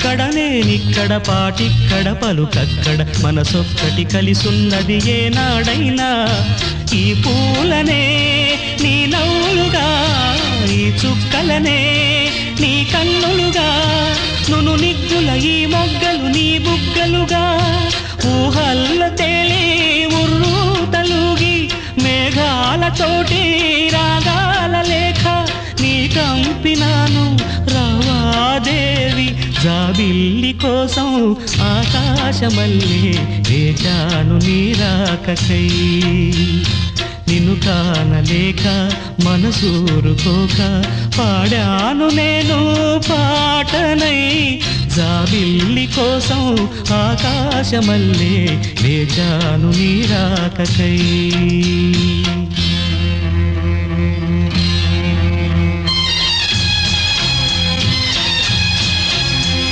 నువ్వక్కడ నేనిక్కడ పాటిక్కడ పలుకక్కడ మనసొక్కటి కలిసున్నది ఏనాడైనా ఈ పూలనే నీ నవ్వులుగా ఈ చుక్కలనే నీ కన్నులుగా నును నిగ్గుల ఈ మొగ్గలు నీ బుగ్గలుగా ఊహల్ల తేలే ఉర్రు తలుగి మేఘాలతోటి రాగాల లేఖ నీ కంపినాను రావాదేవి జాబిల్లి కోసం ఆకాశమల్లే వేచాను నీరాకకై నిన్ను కానలేక మనసూరుకోక పాడాను నేను పాటనై జాబిల్లి కోసం ఆకాశమల్లే వేచాను నీరాకకై